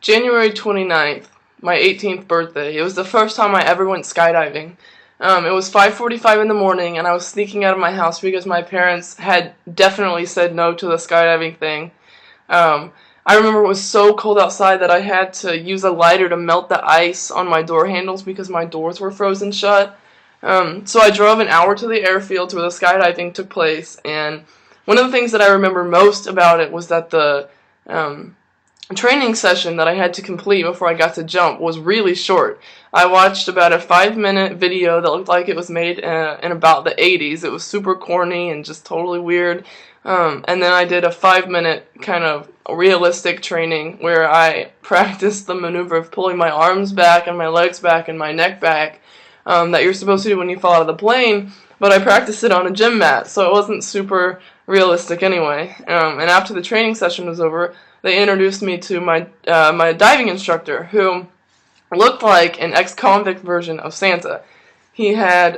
January 29th, my 18th birthday. It was the first time I ever went skydiving. It was 5:45 in the morning, and I was sneaking out of my house because my parents had definitely said no to the skydiving thing. I remember it was so cold outside that I had to use a lighter to melt the ice on my door handles because my doors were frozen shut. So I drove an hour to the airfield where the skydiving took place, and one of the things that I remember most about it was that the training session that I had to complete before I got to jump was really short. I watched about a 5-minute video that looked like it was made in about the 80s. It was super corny and just totally weird. And then I did a 5-minute kind of realistic training where I practiced the maneuver of pulling my arms back and my legs back and my neck back that you're supposed to do when you fall out of the plane, but I practiced it on a gym mat, so it wasn't super realistic anyway. And after the training session was over, they introduced me to my diving instructor, who looked like an ex-convict version of Santa. He had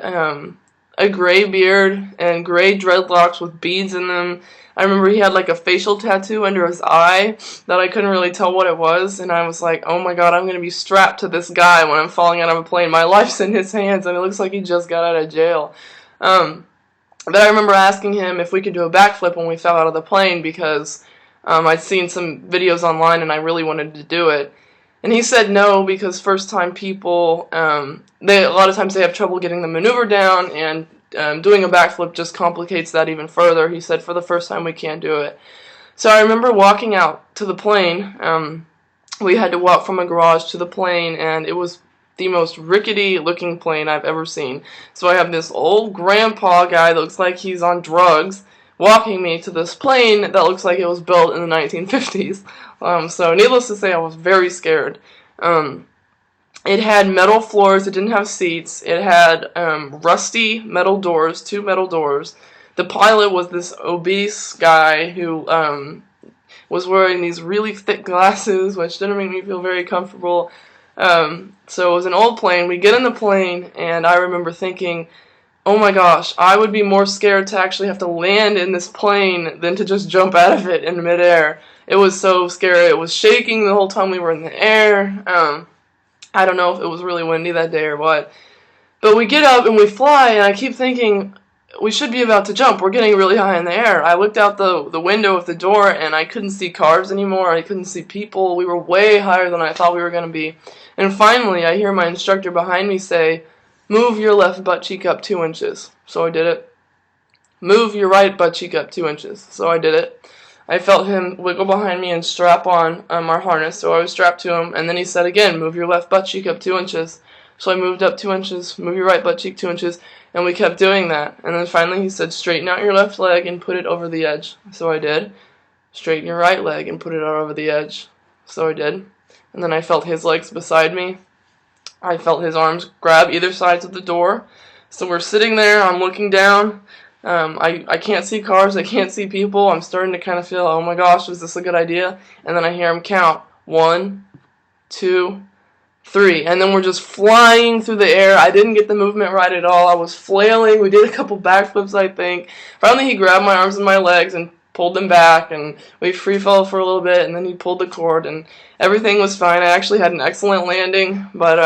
a gray beard and gray dreadlocks with beads in them. I remember he had like a facial tattoo under his eye that I couldn't really tell what it was, and I was like, oh my god, I'm going to be strapped to this guy when I'm falling out of a plane. My life's in his hands, and it looks like he just got out of jail. But I remember asking him if we could do a backflip when we fell out of the plane because I'd seen some videos online and I really wanted to do it. And he said no because first-time people, a lot of times they have trouble getting the maneuver down, and doing a backflip just complicates that even further. He said for the first time we can't do it. So I remember walking out to the plane. We had to walk from a garage to the plane, and it was the most rickety-looking plane I've ever seen. So I have this old grandpa guy that looks like he's on drugs walking me to this plane that looks like it was built in the 1950s. So needless to say, I was very scared. It had metal floors, it didn't have seats, it had rusty metal doors, 2 metal doors. The pilot was this obese guy who was wearing these really thick glasses, which didn't make me feel very comfortable. So it was an old plane. We get in the plane, and I remember thinking, oh my gosh, I would be more scared to actually have to land in this plane than to just jump out of it in midair. It was so scary. It was shaking the whole time we were in the air. I don't know if it was really windy that day or what. But we get up and we fly, and I keep thinking, we should be about to jump. We're getting really high in the air. I looked out the window of the door, and I couldn't see cars anymore. I couldn't see people. We were way higher than I thought we were going to be. And finally, I hear my instructor behind me say, move your left butt cheek up 2 inches. So I did it. Move your right butt cheek up 2 inches. So I did it. I felt him wiggle behind me and strap on our harness, so I was strapped to him, and then he said again, move your left butt cheek up 2 inches. So I moved up 2 inches, move your right butt cheek 2 inches, and we kept doing that. And then finally he said, straighten out your left leg and put it over the edge. So I did. Straighten your right leg and put it out over the edge. So I did. And then I felt his legs beside me. I felt his arms grab either sides of the door. So we're sitting there, I'm looking down. I can't see cars, I can't see people. I'm starting to kind of feel, oh my gosh, is this a good idea? And then I hear him count. 1, 2, 3. And then we're just flying through the air. I didn't get the movement right at all. I was flailing. We did a couple backflips, I think. Finally, he grabbed my arms and my legs and pulled them back, and we free fell for a little bit, and then he pulled the cord, and everything was fine. I actually had an excellent landing, but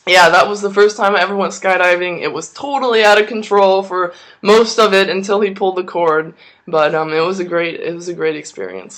yeah, that was the first time I ever went skydiving. It was totally out of control for most of it until he pulled the cord, but it was a great experience.